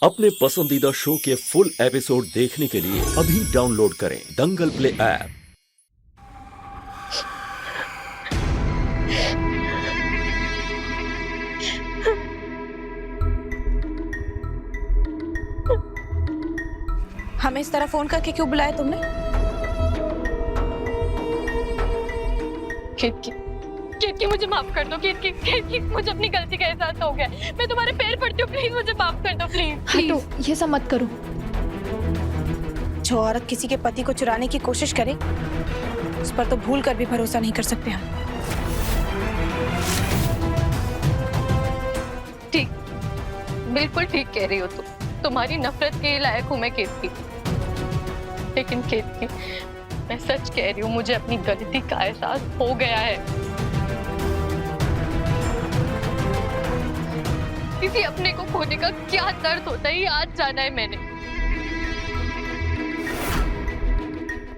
अपने पसंदीदा शो के फुल एपिसोड देखने के लिए अभी डाउनलोड करें दंगल प्ले ऐप। हमें इस तरह फोन करके क्यों बुलाया तुमने? केतकी मुझे माफ कर दो। केतकी मुझे अपनी गलती का एहसास हो गया। मैं तुम्हारे पैर पड़ती हूँ, प्लीज मुझे माफ कर दो, प्लीज। हटो, ये सब मत करो। जो औरत किसी के पति को चुराने की कोशिश करे उस पर तो भूल कर भी भरोसा नहीं कर सकते हम। ठीक, बिल्कुल ठीक कह रही हो तुम। तुम्हारी नफरत के लायक हूँ मैं केतकी, लेकिन केतकी मैं सच कह रही हूँ, मुझे अपनी गलती का एहसास हो गया है। किसी अपने को खोने का क्या दर्द होता है ये आज जाना है मैंने।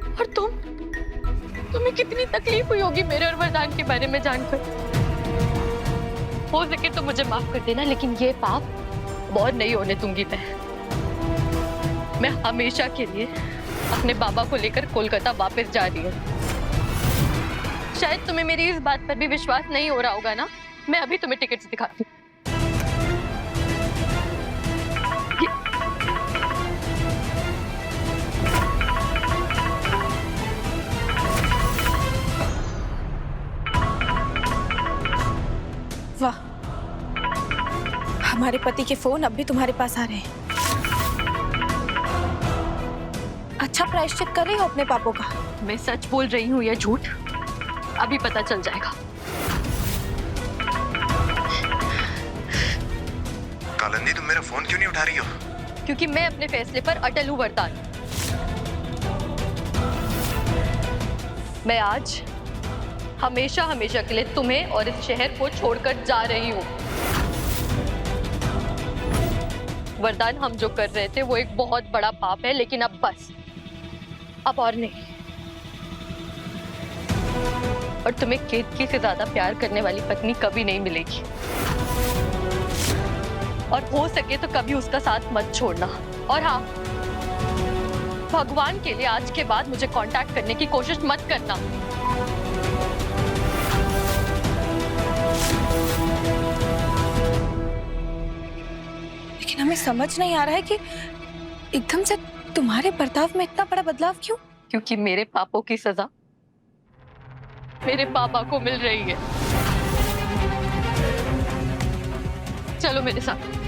और तुम्हें कितनी तकलीफ हुई होगी मेरे और वरदान के बारे में जानकर। हो सके तो मुझे माफ कर देना, लेकिन ये पाप और नहीं होने दूंगी मैं हमेशा के लिए अपने बाबा को लेकर कोलकाता वापस जा रही हूँ। शायद तुम्हें मेरी इस बात पर भी विश्वास नहीं हो रहा होगा ना। मैं अभी तुम्हें टिकट्स दिखाती हूँ। वाह, हमारे पति के फोन अब भी तुम्हारे पास आ रहे हैं। अच्छा प्रायश्चित कर रही हो अपने पापों का। मैं सच बोल रही हूँ या झूठ अभी पता चल जाएगा। कालिंदी, तुम मेरा फोन क्यों नहीं उठा रही हो? क्योंकि मैं अपने फैसले पर अटल हूँ वरदान। मैं आज हमेशा हमेशा के लिए तुम्हें और इस शहर को छोड़कर जा रही हूँ। वरदान, हम जो कर रहे थे वो एक बहुत बड़ा पाप है, लेकिन अब बस, अब और नहीं। और तुम्हें केतकी से ज्यादा प्यार करने वाली पत्नी कभी नहीं मिलेगी। और हो सके तो कभी उसका साथ मत छोड़ना। और हाँ, भगवान के लिए आज के बाद मुझे कांटेक्ट करने की कोशिश मत करना। लेकिन हमें समझ नहीं आ रहा है कि एकदम से तुम्हारे बर्ताव में इतना बड़ा बदलाव क्यों? क्योंकि मेरे पापों की सजा मेरे पापा को मिल रही है। चलो मेरे साथ।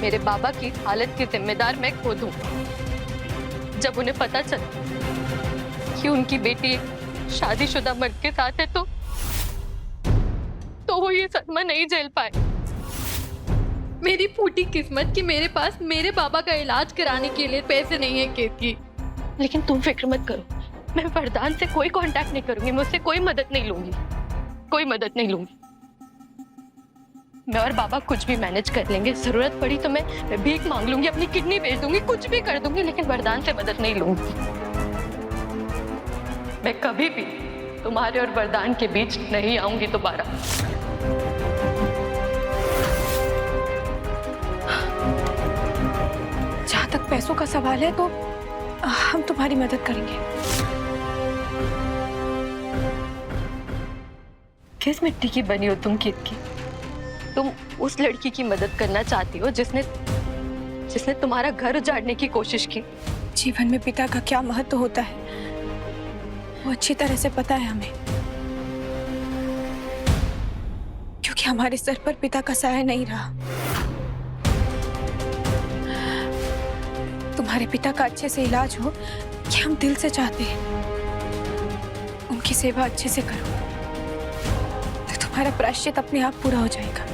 मेरे बाबा की हालत की जिम्मेदार मैं खुद हूं। जब उन्हें पता चला कि उनकी बेटी शादीशुदा मर्द के साथ है तो वो ये सदमा नहीं झेल पाए। मेरी फूटी किस्मत कि मेरे पास मेरे बाबा का इलाज कराने के लिए पैसे नहीं है केतकी। लेकिन तुम फिक्र मत करो, मैं वरदान से कोई कांटेक्ट नहीं करूंगी, मुझसे कोई मदद नहीं लूंगी, कोई मदद नहीं लूंगी। मैं और बाबा कुछ भी मैनेज कर लेंगे। जरूरत पड़ी तो मैं भीख मांग लूंगी, अपनी किडनी बेच दूंगी, कुछ भी कर दूंगी, लेकिन वरदान से मदद नहीं लूंगी। मैं कभी भी तुम्हारे और वरदान के बीच नहीं आऊंगी दोबारा। जहां तक पैसों का सवाल है तो हम तुम्हारी मदद करेंगे। किस मिट्टी की बनी हो तुम केतकी? तुम उस लड़की की मदद करना चाहती हो जिसने तुम्हारा घर उजाड़ने की कोशिश की। जीवन में पिता का क्या महत्व होता है वो अच्छी तरह से पता है हमें, क्योंकि हमारे सर पर पिता का साया नहीं रहा। तुम्हारे पिता का अच्छे से इलाज हो कि हम दिल से चाहते हैं। उनकी सेवा अच्छे से करो तो तुम्हारा प्रायश्चित अपने आप पूरा हो जाएगा।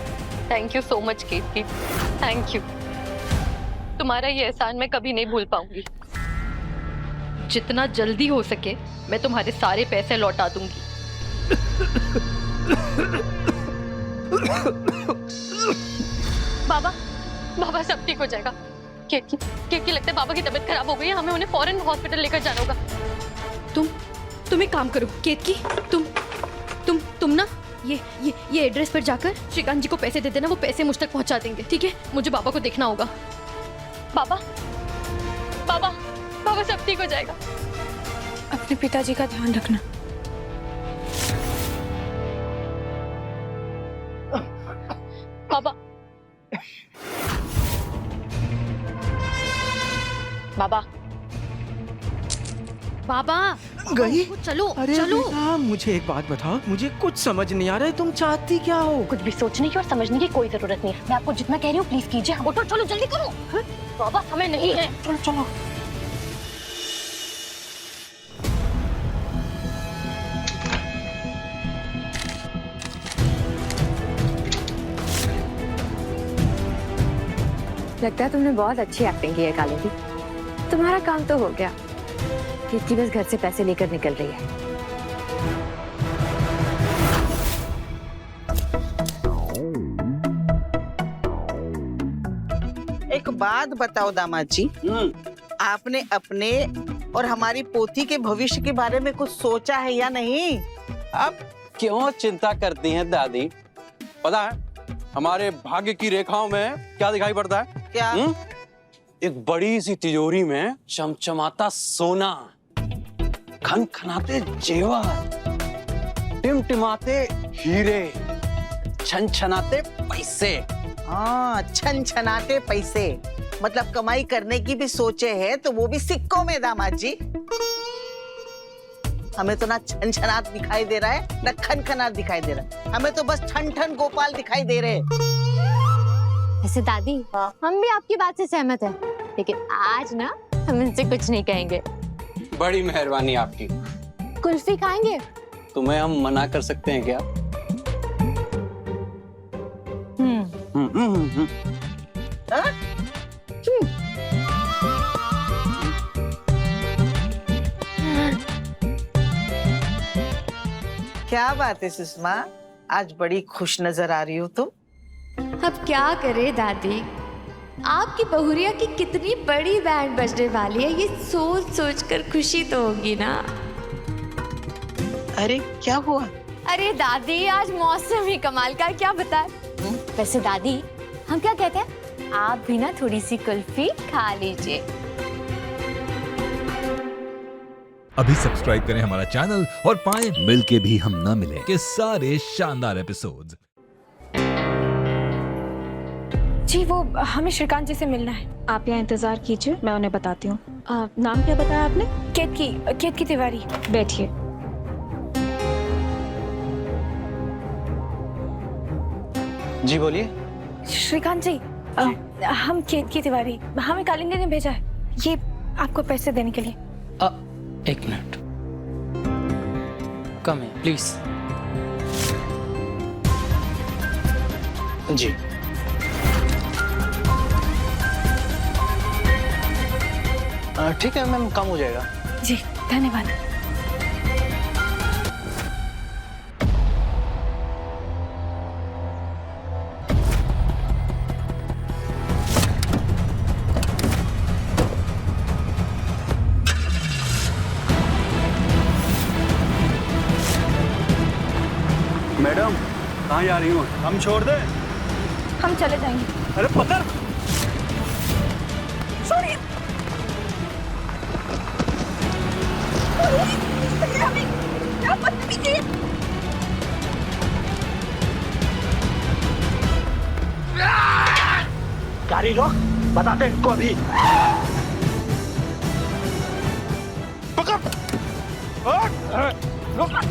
Thank you so much Ketaki, thank you. तुम्हारा ये एहसान मैं कभी नहीं भूल पाऊंगी। जितना जल्दी हो सके मैं तुम्हारे सारे पैसे लौटा दूंगी। बाबा, बाबा सब ठीक हो जाएगा। केतकी लगता है बाबा की तबीयत खराब हो गई है, हमें उन्हें फौरन हॉस्पिटल लेकर जाना होगा। तुम एक काम करो केतकी, तुम ना ये एड्रेस पर जाकर श्रीकांत जी को पैसे दे देना, वो पैसे मुझ तक पहुंचा देंगे, ठीक है? मुझे बाबा को देखना होगा। बाबा बाबा बाबा सब ठीक हो जाएगा। अपने पिताजी का ध्यान रखना। बाबा बाबा बाबा गई? चलो अरे चलो। बेटा, मुझे एक बात बताओ, मुझे कुछ समझ नहीं आ रहा है, तुम चाहती क्या हो? कुछ भी सोचने की और समझने की कोई जरूरत नहीं है। मैं आपको जितना कह रही हूँ प्लीज कीजिए। उठो चलो जल्दी करो। बाबा समय नहीं है। चलो चलो। लगता है तुमने बहुत अच्छी एक्टिंग की है काली दी। तुम्हारा काम तो हो गया। कीर्ति बस घर से पैसे लेकर निकल रही है। एक बात बताओ दामाद जी, आपने अपने और हमारी पोती के भविष्य के बारे में कुछ सोचा है या नहीं? अब क्यों चिंता करती हैं दादी? पता है हमारे भाग्य की रेखाओं में क्या दिखाई पड़ता है? क्या? एक बड़ी सी तिजोरी में चमचमाता सोना, खनखनाते जेवर, टिमटिमाते हीरे, छनछनाते पैसे। हाँ, छनछनाते पैसे। मतलब कमाई करने की भी सोचे है तो वो भी सिक्कों में दामाद जी। हमें तो ना छनछनात दिखाई दे रहा है ना खनखनात दिखाई दे रहा है, हमें तो बस ठन ठन गोपाल दिखाई दे रहे हैं। वैसे दादी, हम भी आपकी बात से सहमत हैं, लेकिन आज ना हम इनसे कुछ नहीं कहेंगे। बड़ी मेहरबानी आपकी। कुल्फी खाएंगे? तुम्हें हम मना कर सकते हैं क्या? हाँ? क्या बात है सुषमा, आज बड़ी खुश नजर आ रही हो तुम। अब क्या करे दादी, आपकी बहुरिया की कितनी बड़ी बैंड बजने वाली है, ये सोच सोच कर खुशी तो होगी ना। अरे क्या हुआ? अरे दादी, आज मौसम ही कमाल का, क्या बताए। वैसे दादी, हम क्या कहते हैं, आप भी ना थोड़ी सी कुल्फी खा लीजिए। अभी सब्सक्राइब करें हमारा चैनल और पाएं मिलके भी हम ना मिले के सारे शानदार एपिसोड्स। जी वो हमें श्रीकांत जी से मिलना है। आप यहाँ इंतजार कीजिए, मैं उन्हें बताती हूँ। नाम क्या बताया आपने? केतकी तिवारी। बैठिए। जी बोलिए। श्रीकांत जी, हम केतकी तिवारी, हमें कालिंदी ने भेजा है ये आपको पैसे देने के लिए। एक मिनट, कम है प्लीज। जी ठीक है मैम, काम हो जाएगा। जी धन्यवाद। मैडम कहाँ जा रही हो? हम छोड़ दे। हम चले जाएंगे। अरे पकड़। गाड़ी रोक, बताते इनको अभी। पकड़। रोक।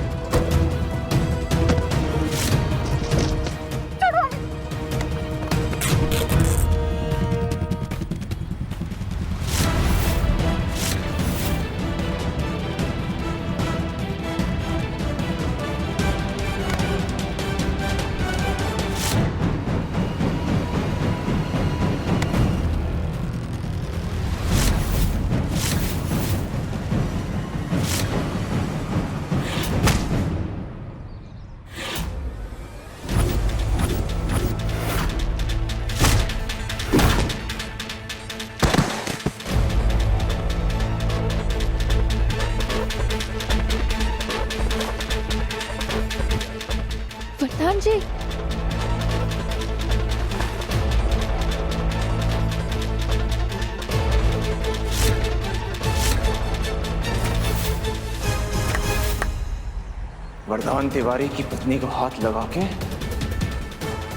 वरदान जी। वरदान तिवारी की पत्नी को हाथ लगा के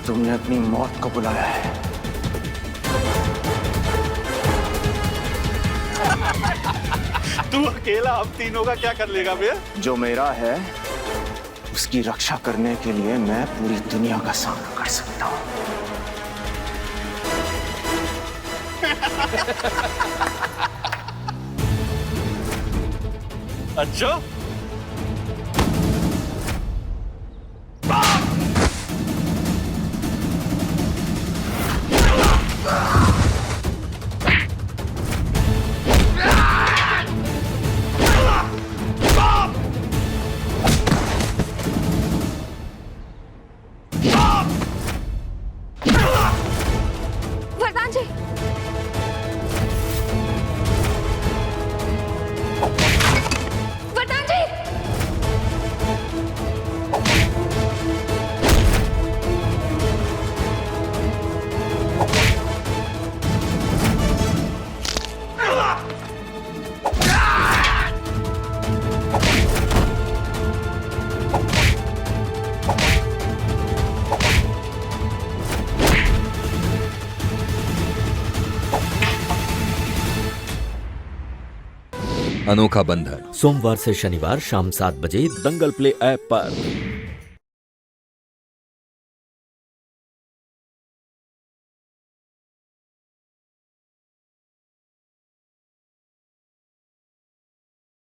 तुमने अपनी मौत को बुलाया है। तू अकेला हम तीनों का क्या कर लेगा बे? जो मेरा है उसकी रक्षा करने के लिए मैं पूरी दुनिया का सामना कर सकता हूँ। अच्छा, वरदान जी। वरदान जी। अनोखा बंधन सोमवार से शनिवार शाम 7 बजे दंगल प्ले ऐप पर।